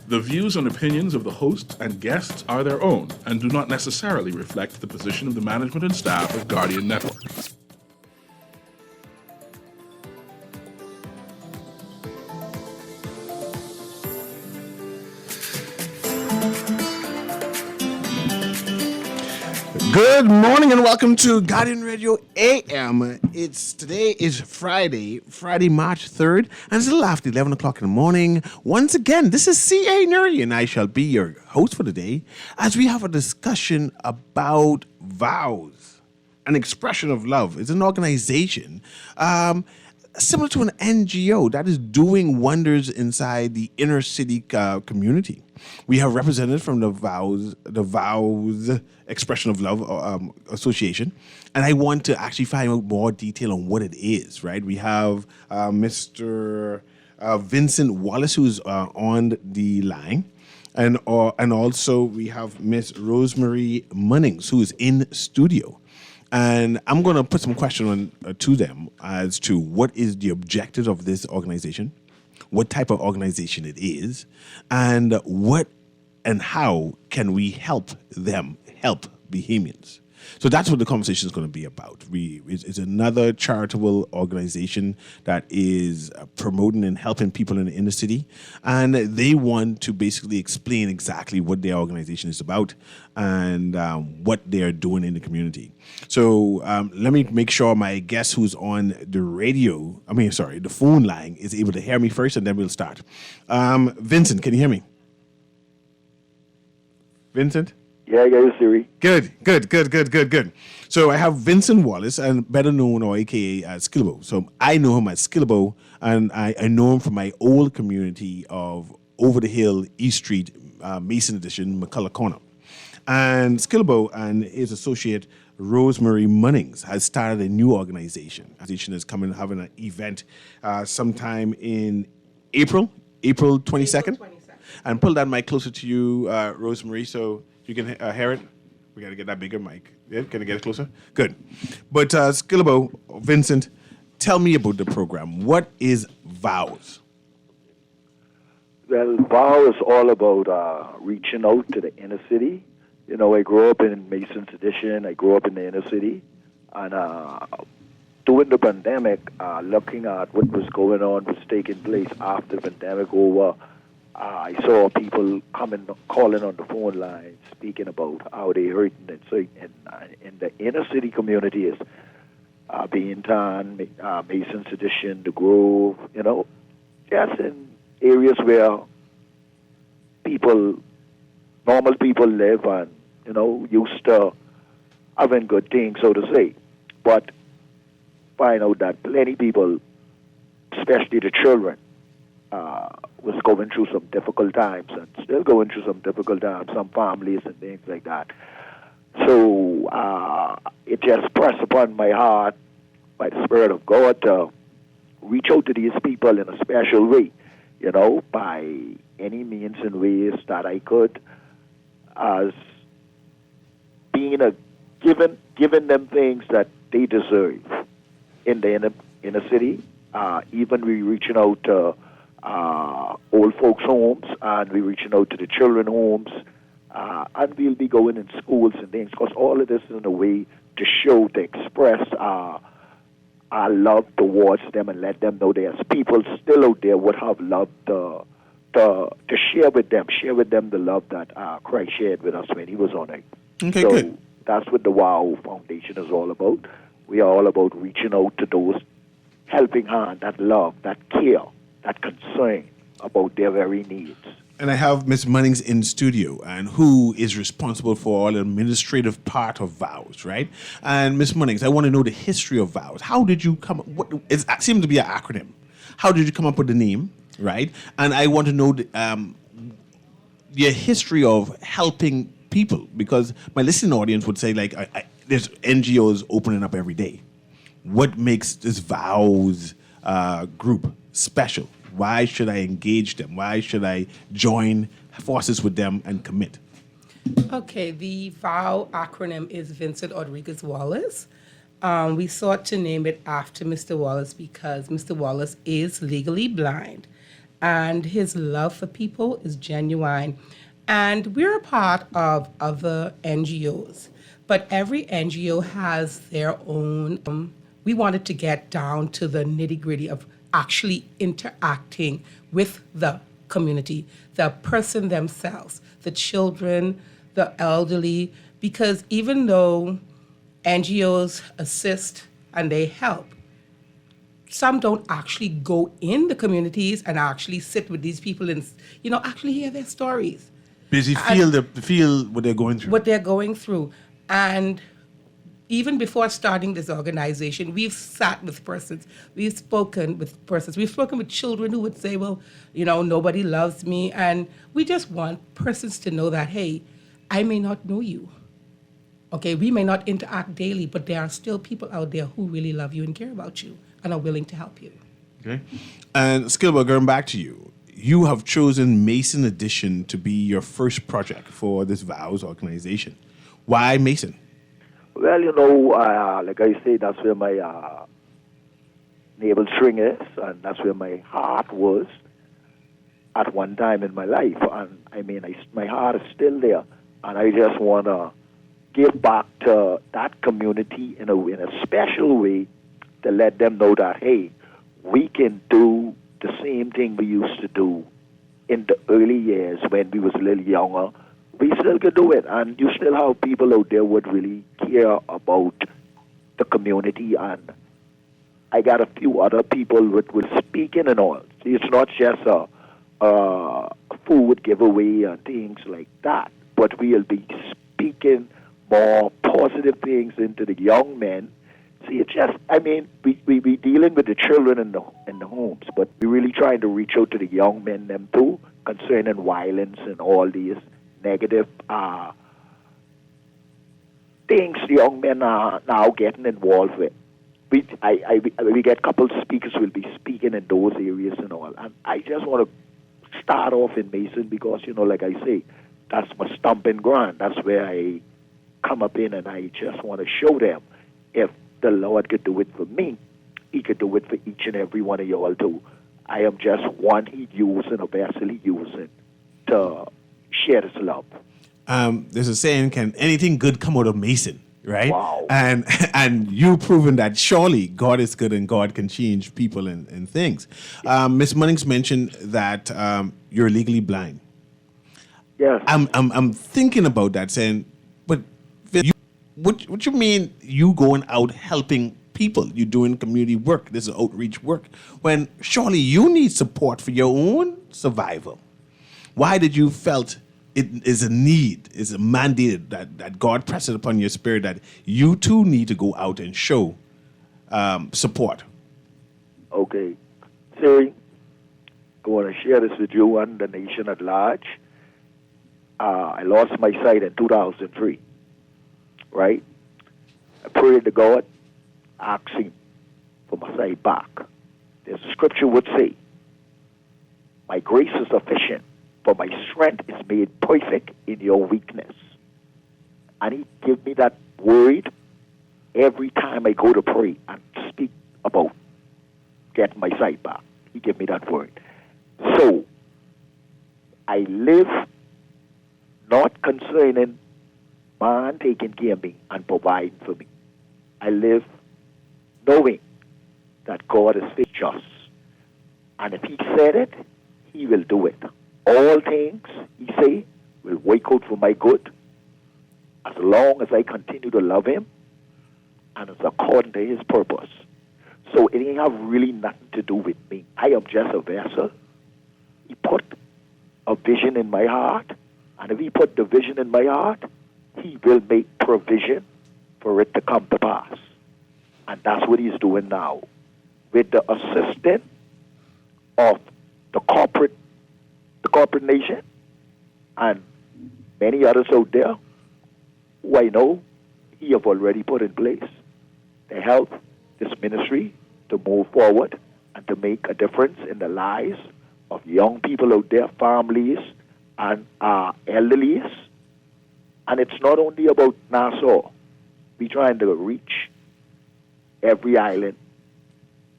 The views and opinions of the host and guests are their own and do not necessarily reflect the position of the management and staff of Guardian Network. Good morning and welcome to Guardian Radio AM. Today is Friday, March 3rd, and it's a little after 11 o'clock in the morning. Once again, this is CA Newry, and I shall be your host for the day as we have a discussion about vows, an expression of love. It's an organization similar to an NGO that is doing wonders inside the inner city community. We have representatives from the Vows Expression of Love Association, and I want to actually find out more detail on what it is, right? We have Mr. Vincent Wallace, who's on the line, and also we have Miss Rosemary Munnings, who is in studio. And I'm going to put some questions to them as to what is the objective of this organization, what type of organization it is, and what and how can we help them help Bahamians. So that's what the conversation is going to be about. It's another charitable organization that is promoting and helping people in the inner city, and they want to basically explain exactly what their organization is about and what they're doing in the community. So let me make sure my guest who's on the phone line is able to hear me first, and then we'll start. Vincent, can you hear me? Vincent? Yeah, I got you, Siri. Good. So I have Vincent Wallace, and better known or AKA as Skillabo. So I know him as Skillabo, and I know him from my old community of Over the Hill, East Street, Mason Edition, McCullough Corner. And Skillabo and his associate Rosemary Munnings has started a new organization. The organization is having an event sometime in April 22nd. And pull that mic closer to you, Rosemary, so you can hear it. We got to get that bigger mic. Yeah, can I get it closer? Good. But Skillabo, Vincent, tell me about the program. What is Vows? Well, VOW is all about reaching out to the inner city. You know, I grew up in Mason's Edition. I grew up in the inner city. And during the pandemic, looking at what was going on, was taking place after the pandemic over, I saw people calling on the phone line, speaking about how they hurting. And so in the inner city communities, Beantown, Mason's Edition, The Grove, you know, just in areas where normal people live and, you know, used to having good things, so to say. But find out that plenty people, especially the children, was going through some difficult times and still going through some difficult times, some families and things like that. So it just pressed upon my heart by the Spirit of God to reach out to these people in a special way, you know, by any means and ways that I could, as being giving them things that they deserve in the inner city. Even we reaching out to old folks' homes, and we're reaching out to the children homes, and we'll be going in schools and things, because all of this is in a way to show, to express our love towards them and let them know there's people still out there would have love to share with them the love that Christ shared with us when he was on earth. Okay, so good. That's what the WOW Foundation is all about. We are all about reaching out to those, helping hand, that love, that care, that concern about their very needs. And I have Ms. Munnings in studio, and who is responsible for all the administrative part of Vows, right? And Ms. Munnings, I want to know the history of Vows. How did you come up? It seems to be an acronym. How did you come up with the name, right? And I want to know your history of helping people, because my listening audience would say, like, there's NGOs opening up every day. What makes this Vows group special? Why should I engage them? Why should I join forces with them and commit? Okay, the VOW acronym is Vincent Rodriguez Wallace. We sought to name it after Mr. Wallace because Mr. Wallace is legally blind. and his love for people is genuine. And we're a part of other NGOs, but every NGO has their own. We wanted to get down to the nitty gritty of actually interacting with the community, the person themselves, the children, the elderly, because even though NGOs assist and they help, some don't actually go in the communities and actually sit with these people and, actually hear their stories, Busy feel what they're going through. what they're going through. And even before starting this organization, we've sat with persons, we've spoken with persons, we've spoken with children who would say, well, nobody loves me. And we just want persons to know that, hey, I may not know you. Okay, we may not interact daily, but there are still people out there who really love you and care about you and are willing to help you. Okay. And Skilber, going back to you, you have chosen Mason Edition to be your first project for this VOWS organization. Why Mason? Well, like I say, that's where my navel string is, and that's where my heart was at one time in my life. And my heart is still there, and I just want to give back to that community in a special way to let them know that, hey, we can do the same thing we used to do in the early years when we was a little younger. We still can do it, and you still have people out there would really care about the community. And I got a few other people with speaking and all. See, it's not just a food giveaway and things like that, but we'll be speaking more positive things into the young men. See, it's just, we dealing with the children in the homes, but we're really trying to reach out to the young men them too, concerning violence and all these negative things the young men are now getting involved with. We get couple speakers will be speaking in those areas and all. And I just want to start off in Mason because, like I say, that's my stomping ground. That's where I come up in, and I just want to show them if the Lord could do it for me, he could do it for each and every one of y'all too. I am just one he using, a vessel he using to share his love. There's a saying, can anything good come out of Mason, right? Wow. And you proven that surely God is good and God can change people and things. Miss Munnings mentioned that you're legally blind. Yes. I'm thinking about that, saying, but what you mean you going out helping people? You doing community work. This is outreach work. When surely you need support for your own survival. Why did you felt it is a need, is a mandate that God pressed it upon your spirit that you too need to go out and show support? Okay. Siri, I want to share this with you and the nation at large. I lost my sight in 2003, right? I prayed to God, asking for my sight back. There's a scripture would say, my grace is sufficient, for my strength is made perfect in your weakness. And he give me that word every time I go to pray and speak about getting my sight back. He give me that word. So, I live not concerning man taking care of me and providing for me. I live knowing that God is just. And if he said it, he will do it. All things, he say, will work out for my good as long as I continue to love him and it's according to his purpose. So it ain't have really nothing to do with me. I am just a vessel. He put a vision in my heart, and if he put the vision in my heart, he will make provision for it to come to pass. And that's what he's doing now. With the assistance of the corporate nation and many others out there who I know he have already put in place to help this ministry to move forward and to make a difference in the lives of young people out there, families, and elderlies. And it's not only about Nassau. We're trying to reach every island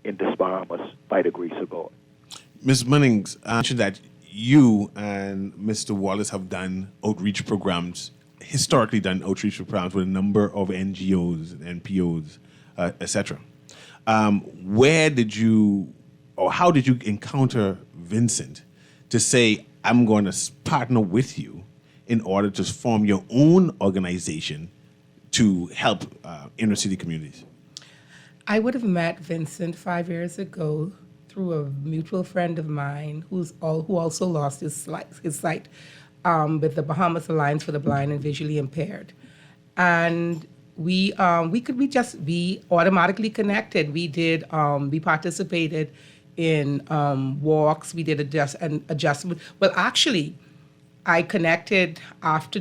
in this Bahamas by the grace of God. Ms. Munnings, I mentioned that you and Mr. Wallace have done outreach programs, historically done outreach programs with a number of NGOs, NPOs, etc. Where did you, or how did you encounter Vincent to say, I'm going to partner with you in order to form your own organization to help inner city communities? I would have met Vincent 5 years ago through a mutual friend of mine who also lost his sight with the Bahamas Alliance for the Blind and Visually Impaired, and we automatically connected. We participated in walks. We did an adjustment. Well, actually, I connected after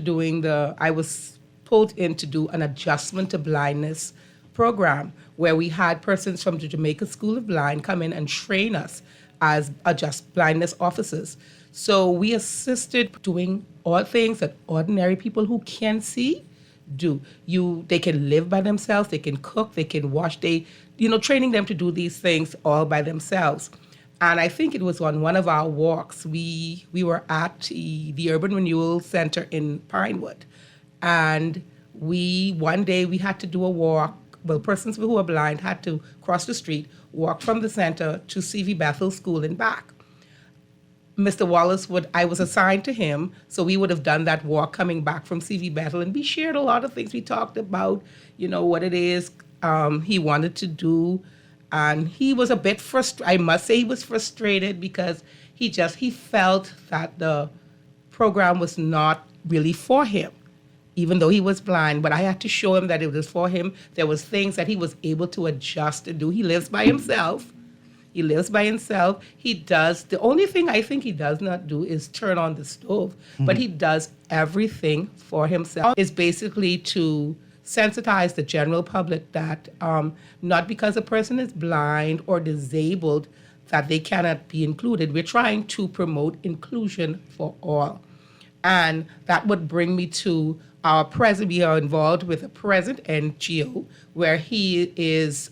I was pulled in to do an adjustment to blindness program where we had persons from the Jamaica School of Blind come in and train us as blindness officers. So we assisted doing all things that ordinary people who can see do. They can live by themselves, they can cook, they can wash, training them to do these things all by themselves. And I think it was on one of our walks, we were at the Urban Renewal Center in Pinewood. And one day we had to do a walk. Well, persons who were blind had to cross the street, walk from the center to C.V. Bethel School and back. Mr. Wallace I was assigned to him, so we would have done that walk coming back from C.V. Bethel, and we shared a lot of things. We talked about, what it is he wanted to do, and he was a bit frustrated. I must say he was frustrated because he felt that the program was not really for him, even though he was blind. But I had to show him that it was for him. There was things that he was able to adjust and do. He lives by himself. The only thing I think he does not do is turn on the stove, but he does everything for himself. It's basically to sensitize the general public that not because a person is blind or disabled that they cannot be included. We're trying to promote inclusion for all. And that would bring me to our president. We are involved with a present NGO where he is,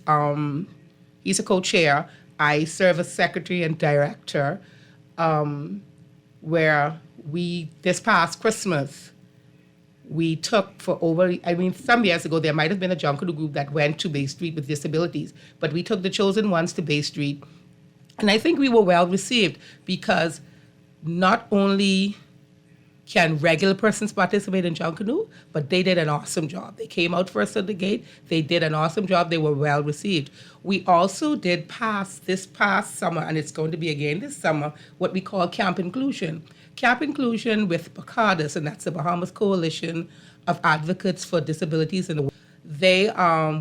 he's a co-chair. I serve as secretary and director, where this past Christmas, we took some years ago, there might have been a Junkanoo group that went to Bay Street with disabilities, but we took the chosen ones to Bay Street. And I think we were well received because not only can regular persons participate in Junkanoo, but they did an awesome job. They came out first at the gate. They did an awesome job. They were well received. We also did this past summer, and it's going to be again this summer, what we call Camp Inclusion. Camp Inclusion with BACADIS, and that's the Bahamas Coalition of Advocates for Disabilities in the World.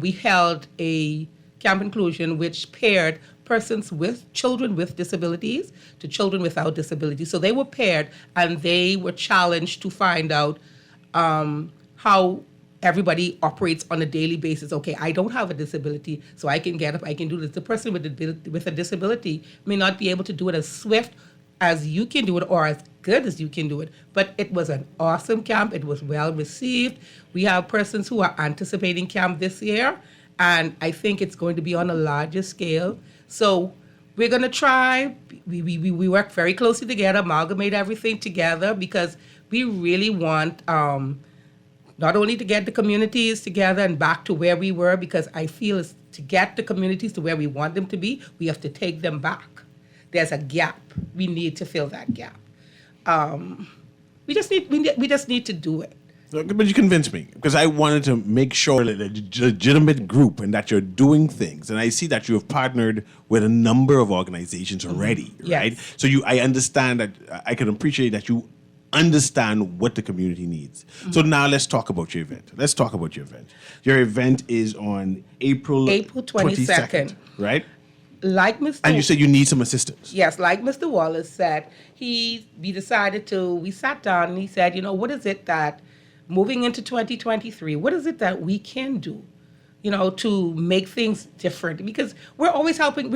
We held a Camp Inclusion which paired children with disabilities to children without disabilities. So they were paired and they were challenged to find out how everybody operates on a daily basis. Okay, I don't have a disability, so I can get up, I can do this. The person with a disability may not be able to do it as swift as you can do it or as good as you can do it. But it was an awesome camp. It was well received. We have persons who are anticipating camp this year, and I think it's going to be on a larger scale. So we're going to try. We work very closely together, amalgamate everything together because we really want not only to get the communities together and back to where we were, because I feel to get the communities to where we want them to be, we have to take them back. There's a gap. We need to fill that gap. We just need to do it. But you convinced me because I wanted to make sure that it's a legitimate group and that you're doing things. And I see that you have partnered with a number of organizations already, right? Yes. So I understand that I can appreciate that you understand what the community needs. So now let's talk about your event. Your event is on April 22nd, right? Like Mr. And you said you need some assistance. Yes, like Mr. Wallace said, we sat down and he said, what is it that moving into 2023, what is it that we can do, to make things different? Because we're always helping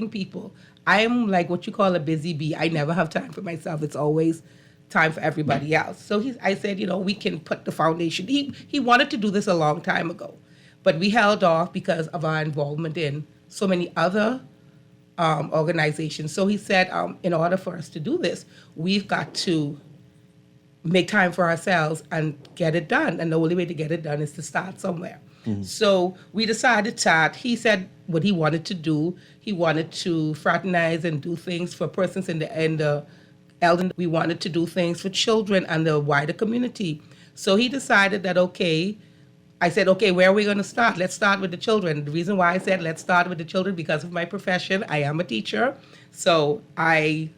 people. I'm like what you call a busy bee. I never have time for myself. It's always time for everybody else. So I said, we can put the foundation. He wanted to do this a long time ago, but we held off because of our involvement in so many other organization. So he said, in order for us to do this, we've got to make time for ourselves and get it done. And the only way to get it done is to start somewhere. So we decided that he said what he wanted to do. He wanted to fraternize and do things for persons in the elderly. We wanted to do things for children and the wider community. So he decided that, okay, I said, okay, where are we going to start? Let's start with the children. The reason why I said let's start with the children, because of my profession, I am a teacher. So I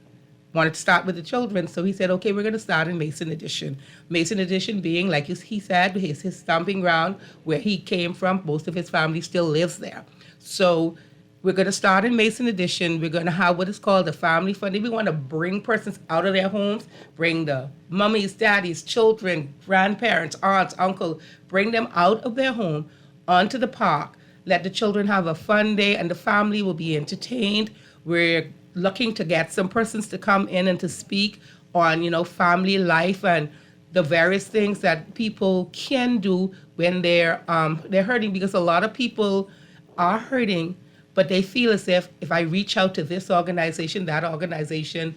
wanted to start with the children. So he said, okay, we're going to start in Mason Addition. Mason Addition being, like he said, his stomping ground where he came from. Most of his family still lives there. So we're going to start in Mason Addition. We're going to have what is called the family funding. We want to bring persons out of their homes, bring the mummies, daddies, children, grandparents, aunts, uncle, bring them out of their home onto the park. Let the children have a fun day and the family will be entertained. We're looking to get some persons to come in and to speak on, family life and the various things that people can do when they're hurting, because a lot of people are hurting, but they feel as if I reach out to this organization, that organization,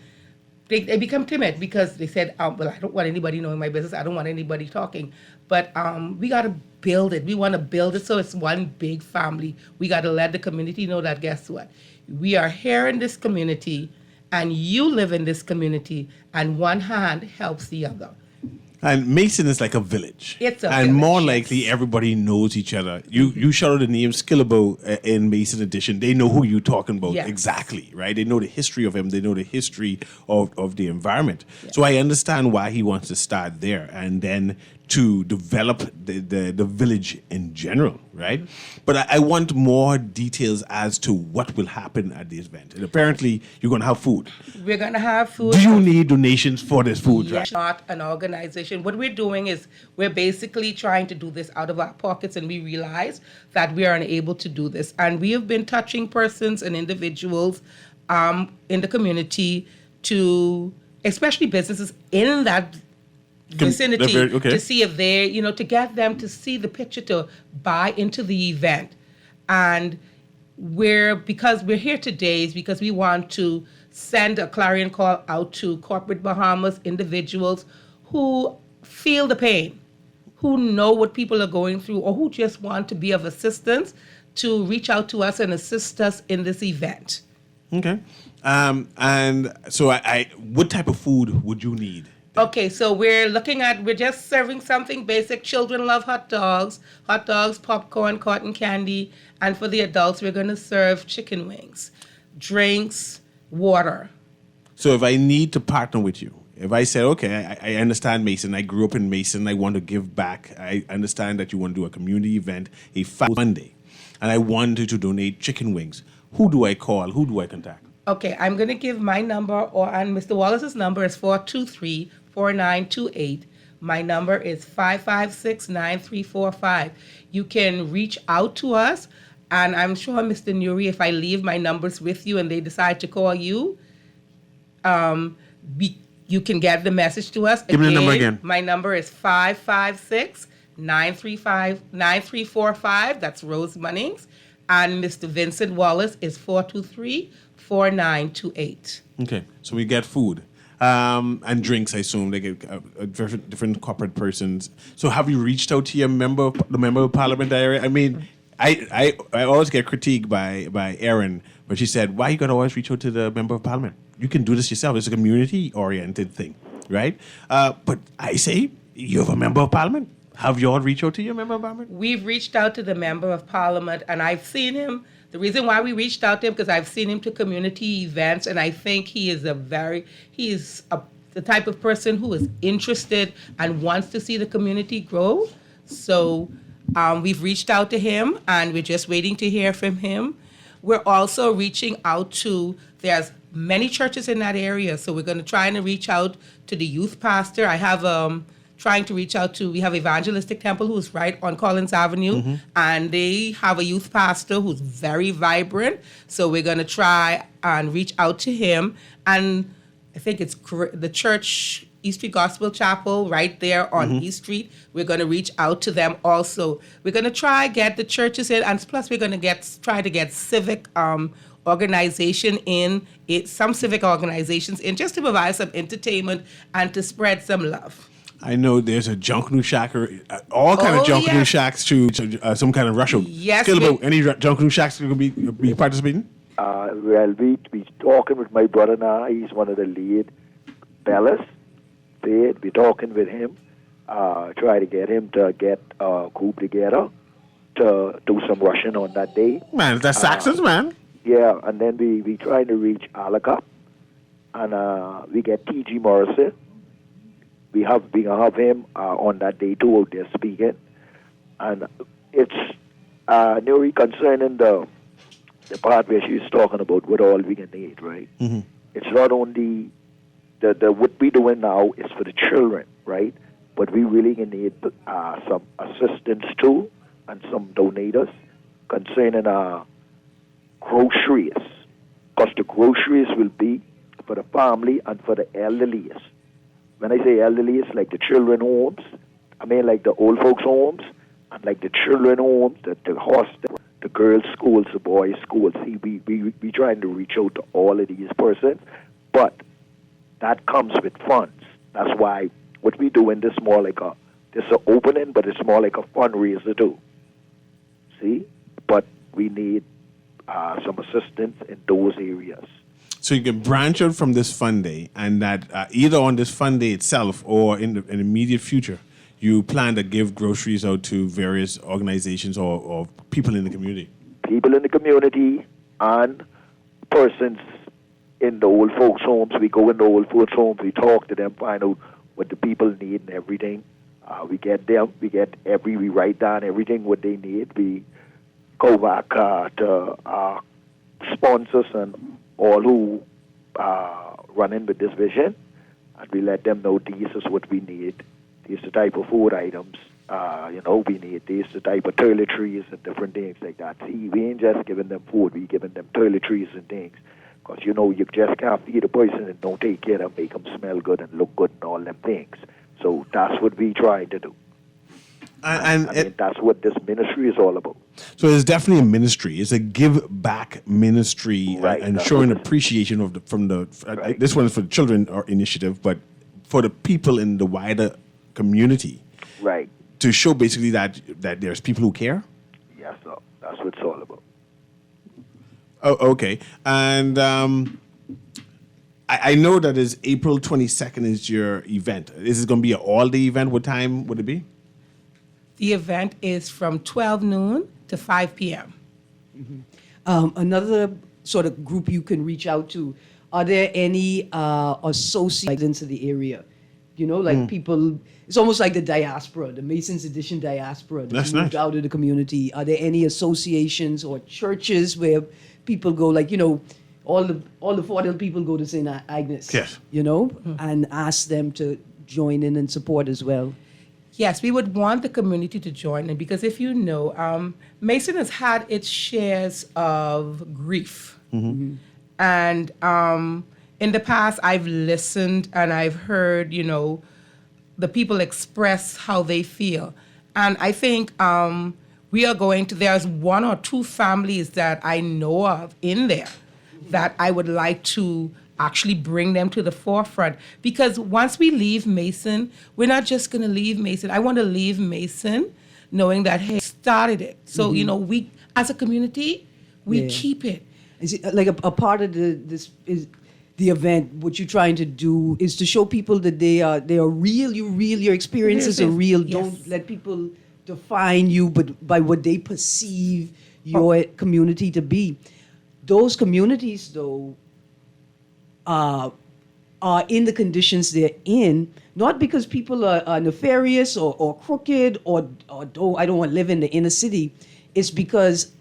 they become timid because they said, well, I don't want anybody knowing my business. I don't want anybody talking. But we got to build it. We want to build it so it's one big family. We got to let the community know that, guess what? We are here in this community, and you live in this community, and one hand helps the other. And Mason is like a village. It's a and village, more yes. likely everybody knows each other. You shout out the name Skillabo in Mason Edition. They know who you're talking about. Yes. Exactly, right? They know the history of him. They know the history of the environment. Yes. So I understand why he wants to start there and then to develop the village in general, right? But I want more details as to what will happen at the event. And apparently you're going to have food. We're going to have food. Do you need donations for this food? Yes, not an organization. What we're doing is we're basically trying to do this out of our pockets, and we realize that we are unable to do this. And we have been touching persons and individuals in the community to, especially businesses in that vicinity, okay. to see if they, to get them to see the picture, to buy into the event. And because we're here today is because we want to send a clarion call out to corporate Bahamas individuals who feel the pain, who know what people are going through, or who just want to be of assistance, to reach out to us and assist us in this event. Okay. And so what type of food would you need? Okay, so we're just serving something basic. Children love hot dogs, popcorn, cotton candy. And for the adults, we're going to serve chicken wings, drinks, water. So if I need to partner with you, if I said, okay, I understand Mason, I grew up in Mason, I want to give back, I understand that you want to do a community event, a Monday, and I wanted to donate chicken wings, who do I call? Who do I contact? Okay, I'm going to give my number, and Mr. Wallace's number is 423-4928. My number is 556-9345. You can reach out to us, and I'm sure, Mr. Newry, if I leave my numbers with you and they decide to call you, you can get the message to us. Give me the number again. My number is 556-9345. That's Rose Munnings. And Mr. Vincent Wallace is 423-4928. Okay, so we get food and drinks. I assume they get different corporate persons. So have you reached out to the member of parliament area? I mean, I always get critiqued by Erin, but she said, "Why you gotta always reach out to the member of parliament? You can do this yourself. It's a community oriented thing, right?" But I say you have a member of parliament. Have you all reached out to your member of parliament? We've reached out to the member of parliament, and I've seen him. The reason why we reached out to him, because I've seen him to community events, and I think he is the type of person who is interested and wants to see the community grow. So we've reached out to him, and we're just waiting to hear from him. We're also reaching out there's many churches in that area, so we're going to try and reach out to the youth pastor. I have we have Evangelistic Temple, who's right on Collins Avenue, and they have a youth pastor who's very vibrant. So we're going to try and reach out to him. And I think it's the church, East Street Gospel Chapel, right there on East Street. We're going to reach out to them also. We're going to try get the churches in, and plus we're going to try to get civic organization in it, some civic organizations in, just to provide some entertainment and to spread some love. I know there's a Junkanoo Shack, or all kind of Junkanoo yes. Shacks to some kind of rush out. Yes, Skillable, any Junkanoo Shacks going to be participating? Well, we talking with my brother now. He's one of the lead Bellas. We're talking with him. Try to get him to get a group together to do some rushing on that day. Man, that's Saxons, man. Yeah, and then we trying to reach Alaka, and we get T.G. Morrison. We gonna have him on that day too out there speaking, and it's Newry concerning the part where she's talking about what all we can need, right? Mm-hmm. It's not only the what we doing now is for the children, right? But we really can need some assistance too and some donators concerning groceries, because the groceries will be for the family and for the elderly. When I say elderly, it's like the children homes. I mean like the old folks homes and like the children homes, the hostel, the girls' schools, the boys' schools. See, we trying to reach out to all of these persons, but that comes with funds. That's why what we doing this more like this an opening, but it's more like a fundraiser too. See, but we need some assistance in those areas. So you can branch out from this fund day, and that either on this fund day itself or in the immediate future, you plan to give groceries out to various organizations or people in the community. People in the community and persons in the old folks' homes. We go in the old folks' homes, we talk to them, find out what the people need and everything. We write down everything what they need. We go back to our sponsors and all who run in with this vision, and we let them know this is what we need. These are the type of food items, we need. These are the type of toiletries and different things like that. See, we ain't just giving them food, we giving them toiletries and things. Because, you just can't feed a person and don't take care of them, make them smell good and look good and all them things. So that's what we try to do. And that's what this ministry is all about. So it's definitely a ministry. It's a give back ministry, right, and showing appreciation of right. This one is for the children or initiative, but for the people in the wider community. Right. To show basically that there's people who care. Yes, sir. That's what it's all about. Oh, okay. And I know that is April 22nd is your event. Is it going to be an all-day event? What time would it be? The event is from 12 noon to 5 p.m. Mm-hmm. Another sort of group you can reach out to, are there any associates in the area? People, it's almost like the diaspora, the Masons Edition diaspora. That's moved nice. Out of the community. Are there any associations or churches where people go, all the Fort Hill people go to St. Agnes, yes. And ask them to join in and support as well? Yes, we would want the community to join in, because if Mason has had its shares of grief. Mm-hmm. And in the past, I've listened and I've heard, the people express how they feel. And I think there's one or two families that I know of in there that I would like to actually bring them to the forefront. Because once we leave Mason, we're not just going to leave Mason. I want to leave Mason knowing that, hey, started it. So, we, as a community, we keep it. Is it like a part of this is the event? What you're trying to do is to show people that they are real. Your experiences are real. Yes. Don't let people define you, but by what they perceive your community to be. Those communities, though, are in the conditions they're in, not because people are nefarious or crooked or I don't want to live in the inner city. It's because,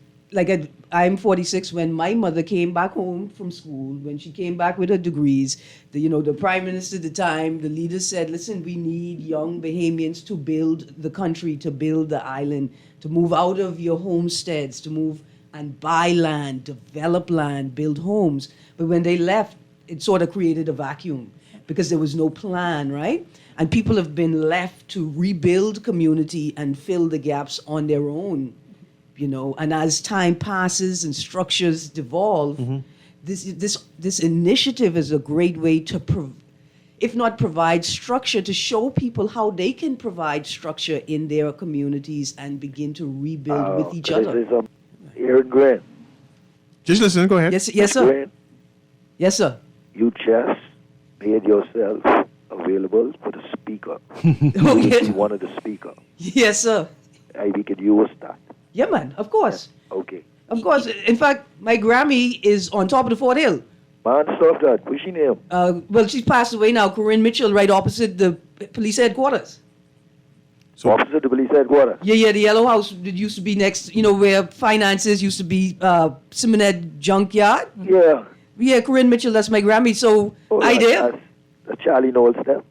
I'm 46. When my mother came back home from school, when she came back with her degrees, the prime minister at the time, the leaders said, listen, we need young Bahamians to build the country, to build the island, to move out of your homesteads, to move and buy land, develop land, build homes. But when they left, it sort of created a vacuum because there was no plan, right? And people have been left to rebuild community and fill the gaps on their own, you know. And as time passes and structures devolve, this initiative is a great way to, if not provide structure, to show people how they can provide structure in their communities and begin to rebuild with each other. Aaron Grant. Just listen. Go ahead. Yes, sir. Grant, Yes, sir. you just made yourself available for the speaker. You Oh, will be yeah. one of the speaker. Yes, sir. We could use that. Yeah, man. Of course. Okay. Of course. In fact, my Grammy is on top of the Fort Hill. Man, stop that. What's your name? Well, she's passed away now. Corinne Mitchell, right opposite the police headquarters. So- Opposite the police headquarters. Yeah, the yellow house that used to be next, where finances used to be Simonette Junkyard. Yeah. Yeah, Corinne Mitchell, that's my Grammy. So, I there. That's Charlie Knowles there.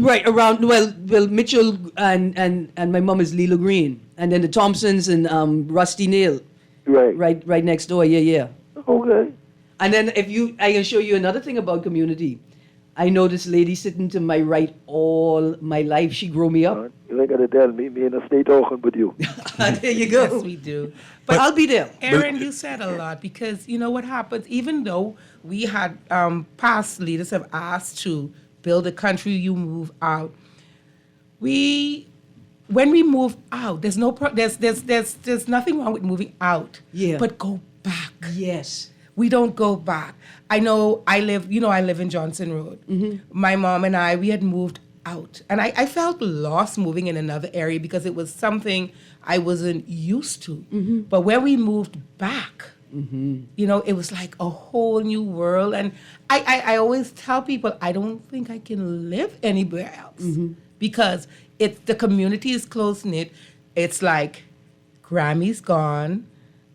Right, around, well, Mitchell and my mom is Leela Green. And then the Thompsons and Rusty Neal, Right. right next door, yeah. Okay. And then I can show you another thing about community. I know this lady sitting to my right all my life. She grew me up. You ain't got to tell me. Me and I stay talking with you. There you go. Yes, we do. But I'll be there. Aaron, you said a lot because you know what happens. Even though we had past leaders have asked to build a country, you move out. When we move out, there's nothing wrong with moving out. Yeah. But go back. Yes. We don't go back. I know I live in Johnson Road. Mm-hmm. My mom and I, we had moved out. And I felt lost moving in another area because it was something I wasn't used to. Mm-hmm. But when we moved back, it was like a whole new world. And I always tell people, I don't think I can live anywhere else because the community is close-knit. It's like Grammy's gone.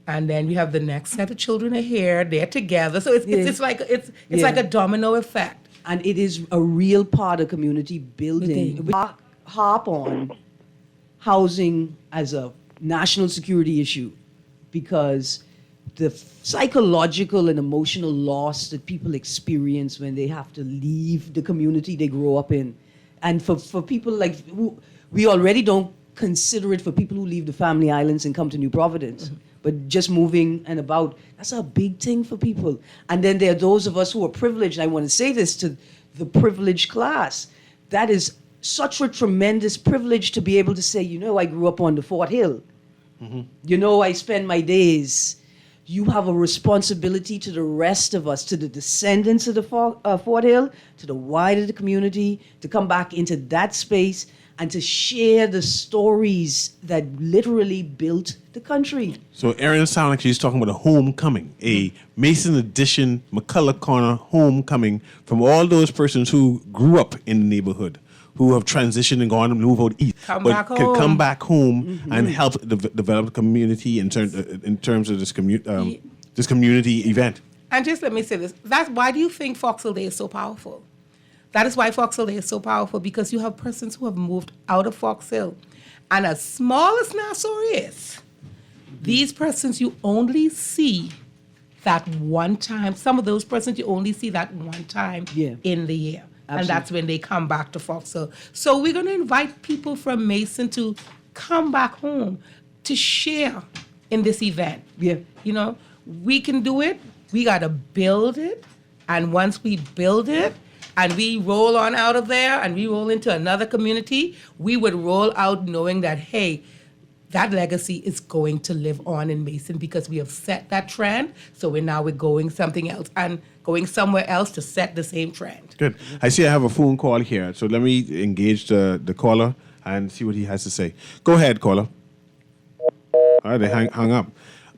And then we have the next set of children are here. They're together, so it's like a domino effect. And it is a real part of community building. We harp on housing as a national security issue because the psychological and emotional loss that people experience when they have to leave the community they grow up in, and for people like who we already don't consider it for people who leave the family islands and come to New Providence. But just moving and about, that's a big thing for people. And then there are those of us who are privileged. I want to say this to the privileged class. That is such a tremendous privilege to be able to say, I grew up on the Fort Hill. I spend my days. You have a responsibility to the rest of us, to the descendants of the Fort Hill, to the wider community, to come back into that space and to share the stories that literally built the country. So Erin sounds like she's talking about a homecoming, a Mason Edition, McCullough Corner homecoming from all those persons who grew up in the neighborhood, who have transitioned and gone and moved out east, Come but back can home. come back home and help develop the community in terms of this community event. And just let me say this: why do you think Foxhill Day is so powerful? That is why Foxhill Day is so powerful, because you have persons who have moved out of Foxhill. And as small as Nassau is, these persons you only see that one time. Some of those persons you only see that one time in the year. Absolutely. And that's when they come back to Foxhill. So we're going to invite people from Mason to come back home to share in this event. Yeah. We can do it. We got to build it. And once we build it, and we roll on out of there and we roll into another community, we would roll out knowing that, hey, that legacy is going to live on in Mason because we have set that trend. So we're going something else and going somewhere else to set the same trend. Good. I see I have a phone call here, so let me engage the caller and see what he has to say. Go ahead, caller. All right, they hung up.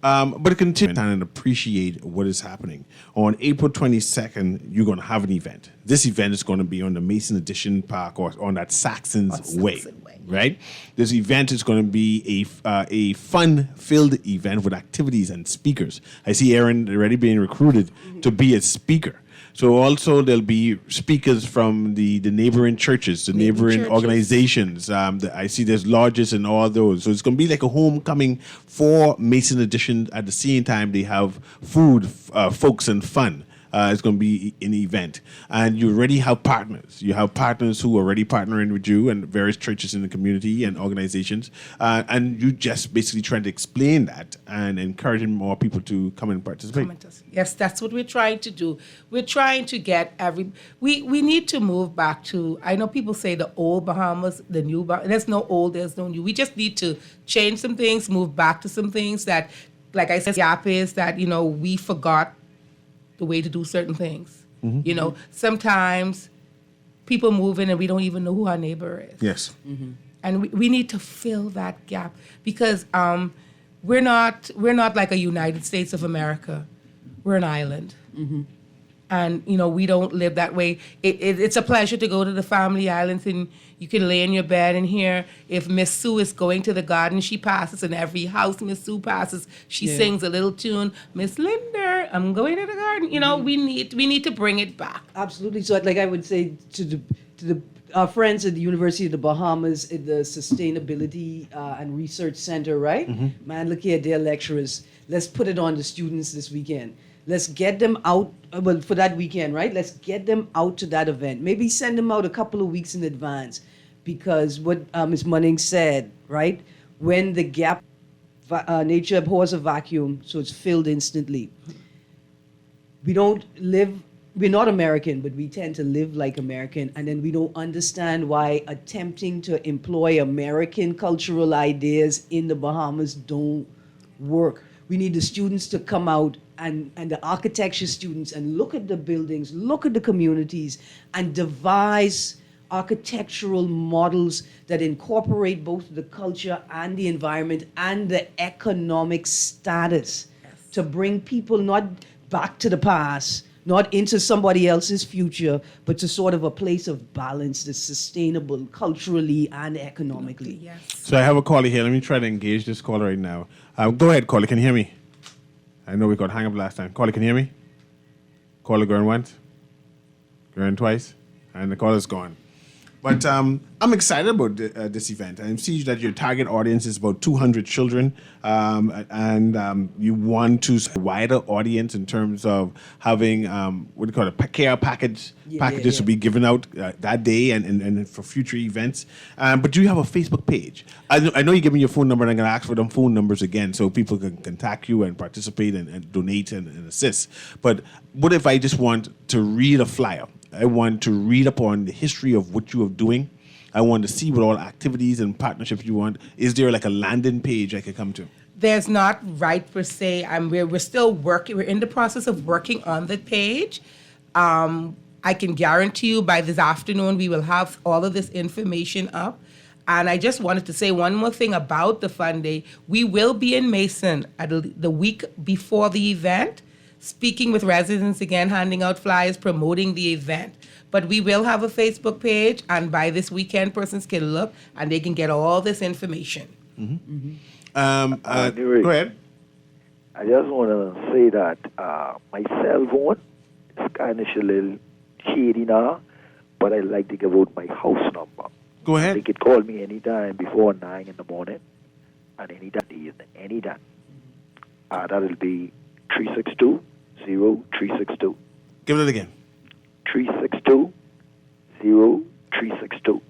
But continue and appreciate what is happening. On April 22nd, you're going to have an event. This event is going to be on the Mason Edition Park or on that Saxon's Way, right? This event is going to be a fun-filled event with activities and speakers. I see Aaron already being recruited to be a speaker. So also there'll be speakers from the neighboring churches, the neighboring organizations. I see there's lodges and all those. So it's going to be like a homecoming for Mason Edition. At the same time, they have food, folks, and fun is going to be an event. And you already have partners. You have partners who are already partnering with you and various churches in the community and organizations. And you just basically trying to explain that and encouraging more people to come and participate. Yes, that's what we're trying to do. We're trying to get we need to move back to, I know people say the old Bahamas, the new Bahamas. There's no old, there's no new. We just need to change some things, move back to some things that, like I said, gap is that, we forgot the way to do certain things. Sometimes people move in and we don't even know who our neighbor is. Yes. And we need to fill that gap because we're not like a United States of America. We're an island. And, we don't live that way. It's a pleasure to go to the family islands and you can lay in your bed and hear if Miss Sue is going to the garden, she passes, and every house Miss Sue passes, she sings a little tune, Miss Linda, I'm going to the garden. We need to bring it back. Absolutely. So, like I would say to our friends at the University of the Bahamas, at the Sustainability and Research Center, right? Man, look here, dear lecturers. Let's put it on the students this weekend. Let's get them out, for that weekend, right? Let's get them out to that event. Maybe send them out a couple of weeks in advance, because what Ms. Munning said, right? When the gap, nature abhors a vacuum, so it's filled instantly. We're not American, but we tend to live like American, and then we don't understand why attempting to employ American cultural ideas in the Bahamas don't work. We need the students to come out and the architecture students and look at the buildings, look at the communities, and devise architectural models that incorporate both the culture and the environment and the economic status to bring people not back to the past, not into somebody else's future, but to sort of a place of balance that's sustainable culturally and economically. Yes. So I have a caller here. Let me try to engage this caller right now. Go ahead, caller. Can you hear me? I know we got hang up last time. Caller, can you hear me? Caller going once, going twice, and the caller's gone. But I'm excited about this event. I see that your target audience is about 200 children, and you want to a wider audience in terms of having what do you call it, care packages to be given out that day and for future events. But do you have a Facebook page? I know you give me your phone number, and I'm going to ask for them phone numbers again so people can contact you and participate and donate and assist. But what if I just want to read a flyer? I want to read upon the history of what you are doing. I want to see what all activities and partnerships you want. Is there like a landing page I could come to? There's not right per se. We're still working. We're in the process of working on the page. I can guarantee you by this afternoon we will have all of this information up. And I just wanted to say one more thing about the Fun Day. We will be in Mason at the week before the event, speaking with residents again, handing out flyers, promoting the event. But we will have a Facebook page, and by this weekend, persons can look and they can get all this information. Newry, go ahead. I just want to say that my cell phone is kind of a little shady now, but I like to give out my house number. Go ahead. They could call me anytime before 9 in the morning and anytime in the evening, anytime. That'll be 362-0362. Give it again. 362-0362.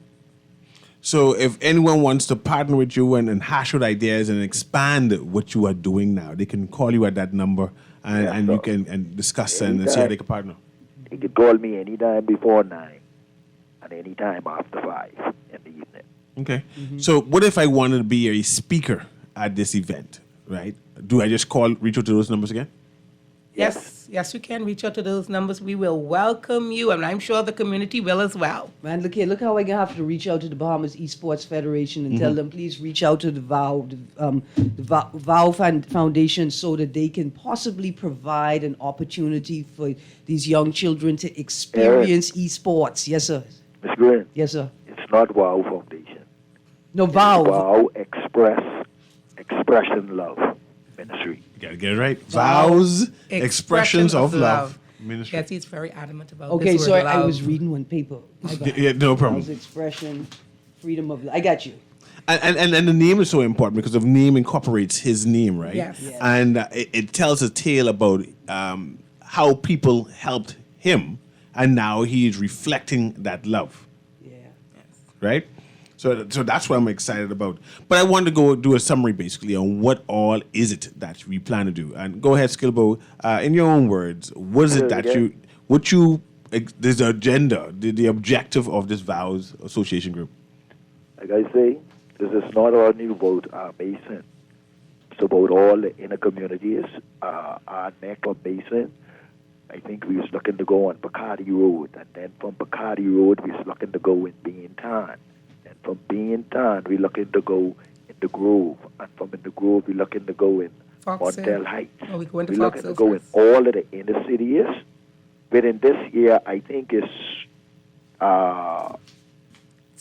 So if anyone wants to partner with you and hash out ideas and expand what you are doing now, they can call you at that number and you can discuss and see how they can partner. They could call me anytime before 9 and anytime after 5 in the evening. Okay. So what if I wanted to be a speaker at this event, right? Do I just reach out to those numbers again? Yes, you can reach out to those numbers. We will welcome you, and I'm sure the community will as well. Man, look here. Look how I have to reach out to the Bahamas Esports Federation and tell them, please reach out to the VOW Foundation so that they can possibly provide an opportunity for these young children to experience esports. Yes, sir. Ms. Green. Yes, sir. It's not VOW Foundation. No, It's VOW. VOW Expression Love Ministry. You got to get it right. Vows, expressions of love. Ministry. Yes, he's very adamant about Okay, this so word I love. was reading one paper. I got it. Yeah, no problem. VOW's expression, freedom of. I got you. And the name is so important because the name incorporates his name, right? Yes. Yes. And it tells a tale about how people helped him, and now he is reflecting that love, Yeah. right? So that's what I'm excited about. But I want to go do a summary basically on what all is it that we plan to do. And go ahead, Skilbo, in your own words, what is it that there's the agenda, the objective of this Vows Association group? Like I say, this is not only about Mason. It's about all the inner communities. Our neck of Mason, I think we was looking to go on Bacardi Road. And then from Bacardi Road, we was looking to go in Beantown. And from Beantown, we looking to go in the Grove. And from in the Grove, we looking to go in Fox Hill. Montel Heights. Oh, we go into we Fox looking Hill to go first. in all of the inner cities. Within this year, I think it's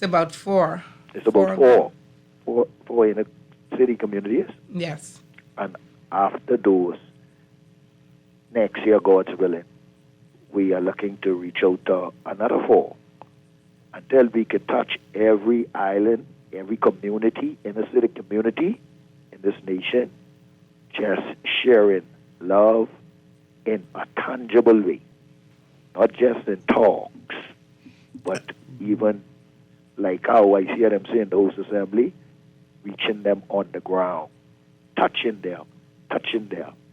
about 4. it's about four inner city communities. Yes. And after those, next year, God's willing, we are looking to reach out to another 4 until we can touch every island, every community, inner city community in this nation, just sharing love in a tangible way, not just in talks, but even like how I hear them say in the host assembly, reaching them on the ground, touching them,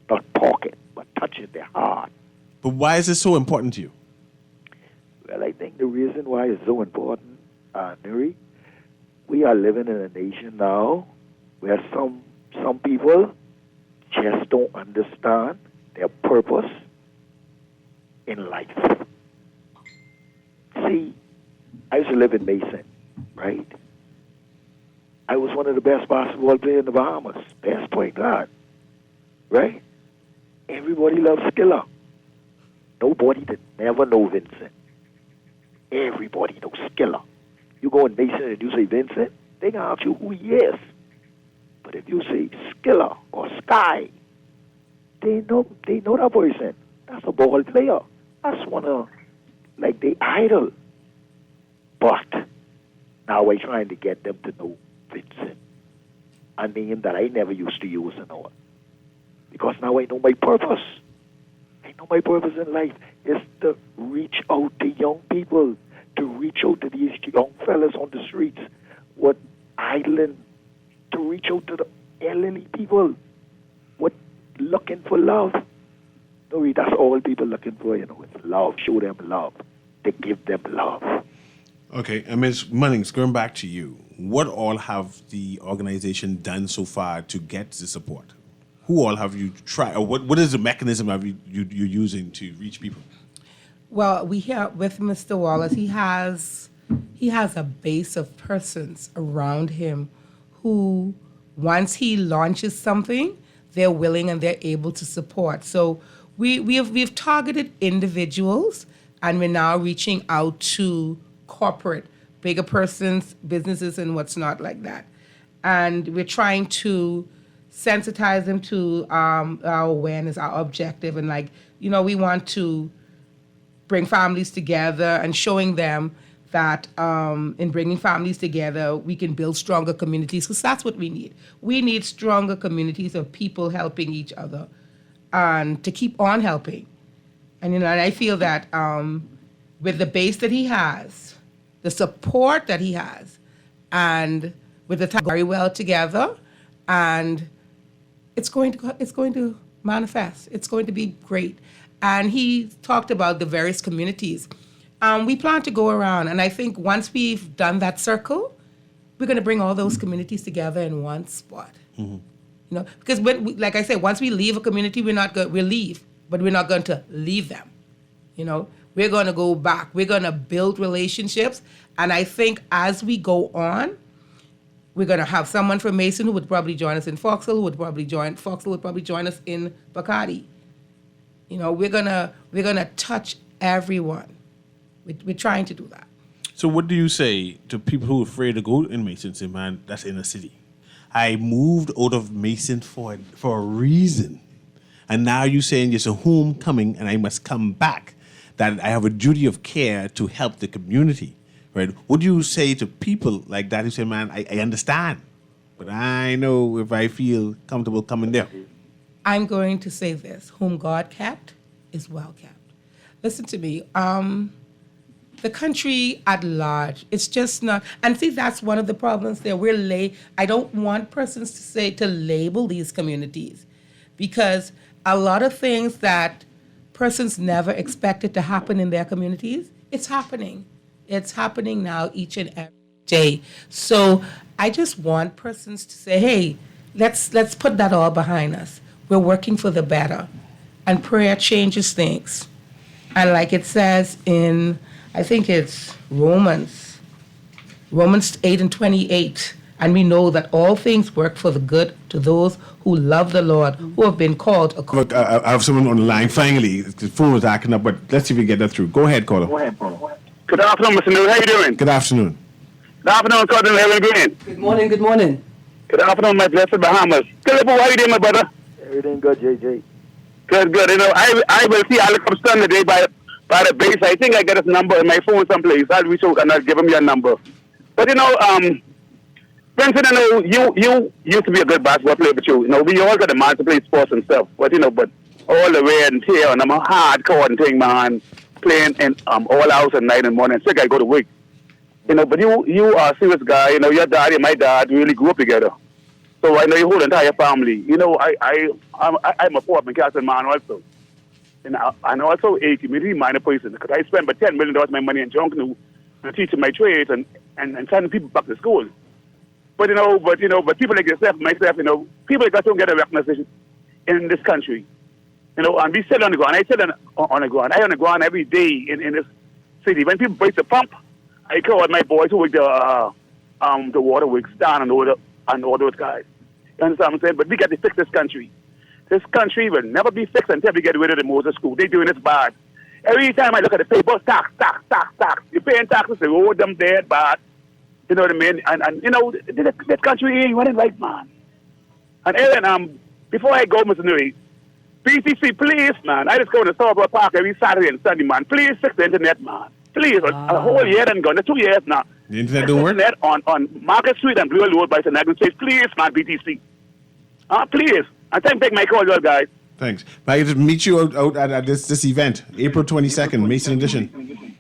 not pocket, but touching their heart. But why is this so important to you? Well, I think the reason why it's so important, Newry, we are living in a nation now where some people just don't understand their purpose in life. See, I used to live in Mason, right? I was one of the best basketball players in the Bahamas, best point guard, right? Everybody loves Skiller. Nobody that never know Vincent. Everybody knows Skiller. You go in Mason and you say Vincent, they gonna ask you who he is. But if you say Skiller or Sky, they know that person. That's a ball player. That's one of the idol. But now we're trying to get them to know Vincent, a name that I never used to use and all. Because now I know my purpose. I know my purpose in life is to reach out to young people, to reach out to these young fellas on the streets, what idling, to reach out to the elderly people, what looking for love. No, that's all people looking for, it's love. Show them love. To give them love. Okay, and Ms. Munnings, going back to you, what all have the organization done so far to get the support? Who all have you tried, or what is the mechanism have you're using to reach people? Well, we hear with Mr. Wallace, he has a base of persons around him who, once he launches something, they're willing and they're able to support. So we've targeted individuals, and we're now reaching out to corporate, bigger persons, businesses, and what's not like that. And we're trying to sensitize them to our awareness, our objective, and we want to bring families together and showing them that in bringing families together, we can build stronger communities, because that's what we need. We need stronger communities of people helping each other and to keep on helping. And I feel that with the base that he has, the support that he has, and with the time very well together, and it's going to manifest. It's going to be great. And he talked about the various communities. We plan to go around, and I think once we've done that circle, we're going to bring all those communities together in one spot. Mm-hmm. Because like I said, once we leave a community, we'll leave, but we're not going to leave them. We're going to go back. We're going to build relationships, and I think as we go on, we're going to have someone from Mason who would probably join us in Foxhill, who would probably join us in Bacardi. We're gonna touch everyone. We're trying to do that. So what do you say to people who are afraid to go in Mason? Say, man, that's inner city. I moved out of Mason for a reason. And now you're saying it's a homecoming and I must come back. That I have a duty of care to help the community. Right? What do you say to people like that who say, man, I understand, but I know if I feel comfortable coming there? I'm going to say this: whom God kept, is well kept. Listen to me. The country at large, it's just not. And see, that's one of the problems there. I don't want persons to label these communities, because a lot of things that persons never expected to happen in their communities, it's happening. It's happening now each and every day. So I just want persons to say, hey, let's put that all behind us. We're working for the better. And prayer changes things. And like it says in, I think it's Romans 8:28. And we know that all things work for the good to those who love the Lord, who have been called according. Look, I have someone on the line. Finally, the phone was acting up, but let's see if we get that through. Go ahead, caller. Good afternoon, Mr. Newry. How you doing? Good afternoon. Good afternoon, Cousin Helen Green. Good morning, good morning. Good afternoon, my blessed Bahamas. Philip, how you doing, my brother? Everything good, JJ. Good, good. You know, I will see Alex Upston today by the base. I think I got his number in my phone someplace. I'll reach out and I'll give him your number. But you know, Vincent, I know you used to be a good basketball player, but you know, we all got a man to play sports and stuff. But you know, but all the wear and tear and I'm a hardcore and thing, man, playing in all hours at night and morning. Sick, I go to work. You know, but you are a serious guy. You know, your dad and my dad really grew up together. So I know your whole entire family. You know, I'm a poor Castle man also. And I'm also a community-minded person, because I spend about $10 million of my money in junk new and teaching my trades and sending people back to school. But people like yourself, myself, you know, people like us don't get a recognition in this country. You know, and we sit on the ground. I sit on the ground. I on the ground every day in this city. When people break the pump, I call my boys who work the waterworks down and all those guys. You understand what I'm saying? But we got to fix this country. This country will never be fixed until we get rid of the Moses School. They're doing this bad. Every time I look at the paper, tax. You're paying taxes, they owe them dead bad. You know what I mean? And you know, this country ain't running right, man. And Aaron, before I go, Mr. Newry, BCC, please, man. I just go to Starborough Park every Saturday and Sunday, man. Please fix the internet, man. Please, a whole year and gone. 2 years now. The internet don't work? Internet on Market Street and Blue Road by St. Agnes Place. Please, man, BTC. Please. And thank you, my call, guys. Thanks. I get to meet you out at this event, April 22nd, Mason Edition.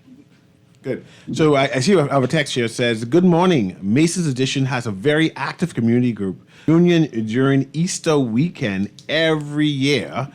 Good. So I see I have a text here that says, good morning. Mason's Edition has a very active community group union during Easter weekend every year.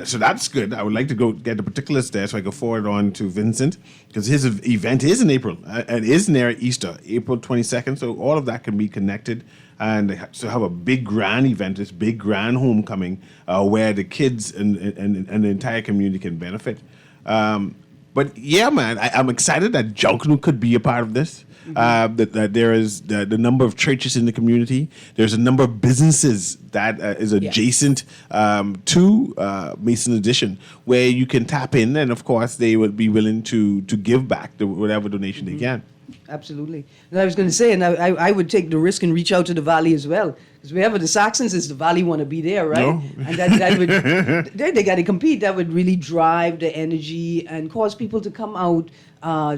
So that's good. I would like to go get the particulars there so I can forward on to Vincent, because his event is in April and is near Easter, April 22nd. So all of that can be connected. And so have a big grand event, this big grand homecoming where the kids and the entire community can benefit. But yeah, man, I'm excited that Junkanoo could be a part of this. That there is the number of churches in the community. There's a number of businesses that is adjacent to Mason Edition, where you can tap in, and of course they would be willing to give back whatever donation they can. Absolutely. And I was going to say, and I would take the risk and reach out to the Valley as well. Because wherever the Saxons is, the Valley want to be there, right? No. And that would, they got to compete. That would really drive the energy and cause people to come out,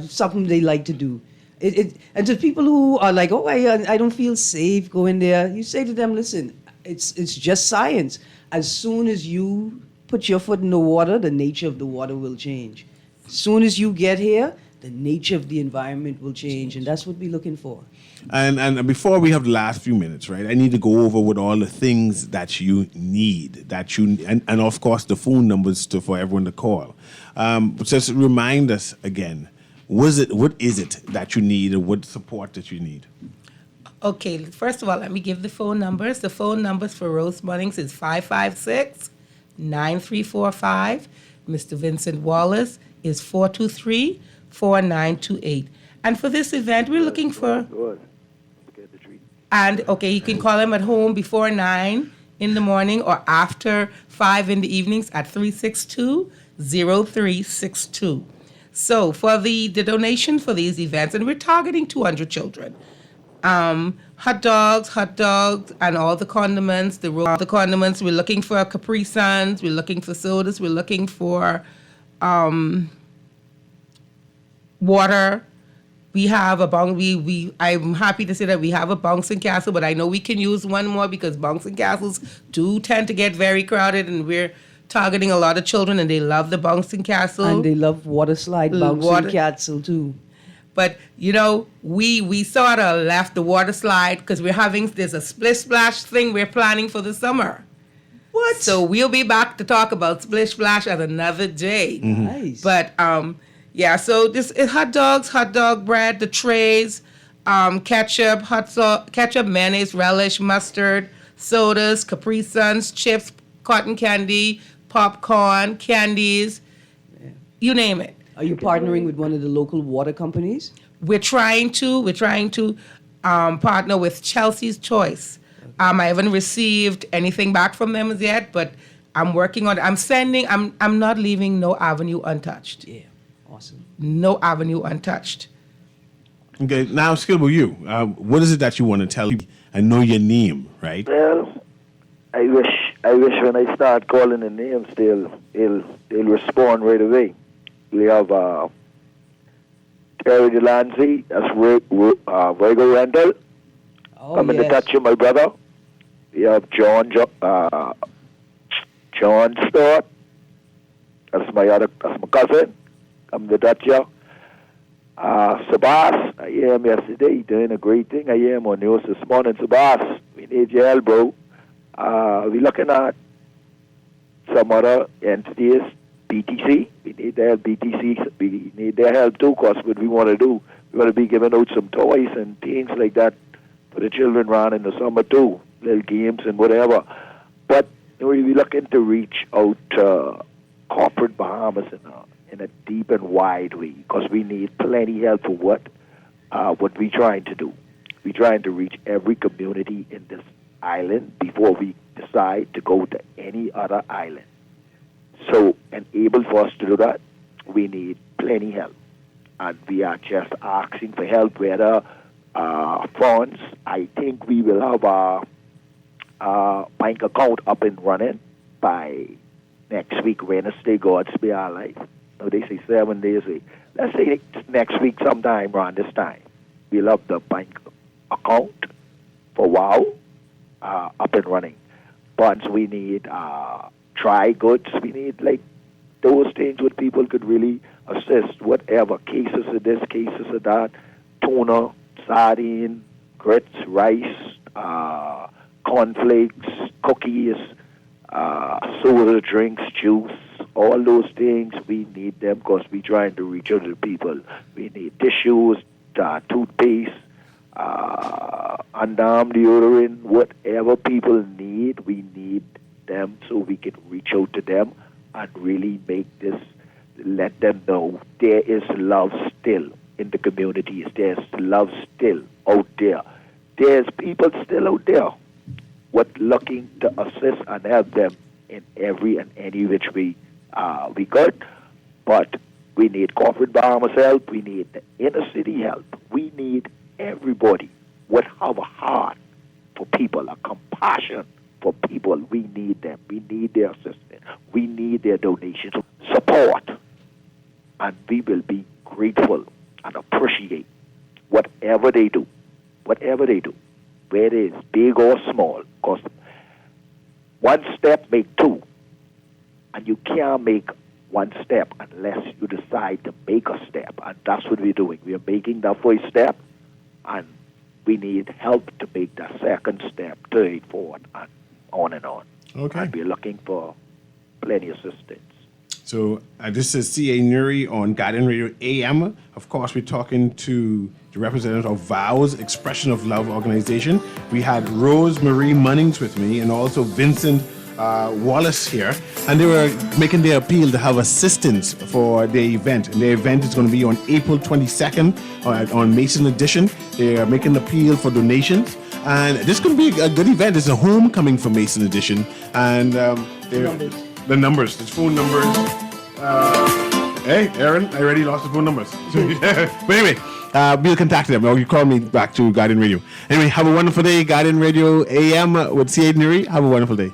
something they like to do. And to people who are like, oh, I don't feel safe going there, you say to them, listen, it's just science. As soon as you put your foot in the water, the nature of the water will change. As soon as you get here, the nature of the environment will change, and that's what we're looking for. And before we have the last few minutes, right, I need to go over with all the things that you need, and of course the phone numbers for everyone to call. Just remind us again, what is it that you need, and what support that you need? Okay, first of all, let me give the phone numbers. The phone numbers for Rose Munnings is 556-9345. Mr. Vincent Wallace is 423-4928. And for this event, we're looking for... Good. Get the treat. And, okay, you can call him at home before 9 in the morning or after 5 in the evenings at 362-0362. So for the donation for these events, and we're targeting 200 children. Hot dogs, and all the condiments, the condiments. We're looking for Capri Suns. We're looking for sodas. We're looking for water. We have a I'm happy to say that we have a bouncing castle, but I know we can use one more because bouncing castles do tend to get very crowded, and we're targeting a lot of children, and they love the bouncing castle. And they love water slide, bouncing Water- castle too. But we sort of left the water slide because there's a splish splash thing we're planning for the summer. What? So we'll be back to talk about splish splash at another day. Nice. But so this is hot dogs, hot dog bread, the trays, ketchup, ketchup, mayonnaise, relish, mustard, sodas, Capri Suns, chips, cotton candy, popcorn, candies, you name it. Are you partnering with one of the local water companies? We're trying to partner with Chelsea's Choice. I haven't received anything back from them as yet, but I'm working on it. I'm not leaving no avenue untouched. Yeah. Awesome. No avenue untouched. Okay, now, Skilbo, you. What is it that you want to tell people? I know your name, right? Well, I wish when I start calling the names, they'll respond right away. We have Terry Delancey, that's Virgo Randall. Oh, Coming to yes. touch you, my brother. We have John Stewart. That's my cousin. Coming to touch you. Sabas, I hear him yesterday doing a great thing. I hear him on news this morning. Sabas, we need your help, bro. We're looking at some other entities, BTC. We need their help, BTC. We need their help too, because what we want to do, we want to be giving out some toys and things like that for the children around in the summer too, little games and whatever. But we're looking to reach out to corporate Bahamas in a deep and wide way, because we need plenty help for what we're trying to do. We're trying to reach every community in this island before we decide to go to any other island. So, and able for us to do that, we need plenty help. And we are just asking for help, whether funds. I think we will have our bank account up and running by next week, Wednesday, God's be our life. No, they say 7 days. Let's say next week sometime around this time. We'll have the bank account for WOW up and running. But we need dry goods. We need like those things where people could really assist, whatever, cases of this, cases of that, tuna, sardine, grits, rice, cornflakes, cookies, soda drinks, juice, all those things. We need them because we're trying to reach out to the people. We need tissues, toothpaste, underarm deodorant, whatever people need, we need them so we can reach out to them and really make this, let them know there is love still in the communities. There's love still out there. There's people still out there looking to assist and help them in every and any which way we could. But we need corporate Bahamas help. We need the inner city help. We need everybody would have a heart for people, a compassion for people. We need them. We need their assistance. We need their donations, support. And we will be grateful and appreciate whatever they do, whether it is big or small, because one step make two, and you can't make one step unless you decide to make a step, and that's what we're doing. We are making that first step, and we need help to make that second step, third, fourth, and on and on. Okay. And we're looking for plenty of assistance. So this is CA Newry on Guardian Radio AM. Of course, we're talking to the representative of VOW's Expression of Love organization. We had Rose Marie Munnings with me and also Vincent Wallace here. And they were making their appeal to have assistance for their event. And their event is going to be on April 22nd on Mason Edition. They are making an appeal for donations. And this is going to be a good event. It's a homecoming for Mason Edition. And the numbers, the phone numbers. Hey, Aaron, I already lost the phone numbers. But anyway, we'll contact them or you call me back to Guardian Radio. Anyway, have a wonderful day. Guardian Radio AM with CA Newry. Have a wonderful day.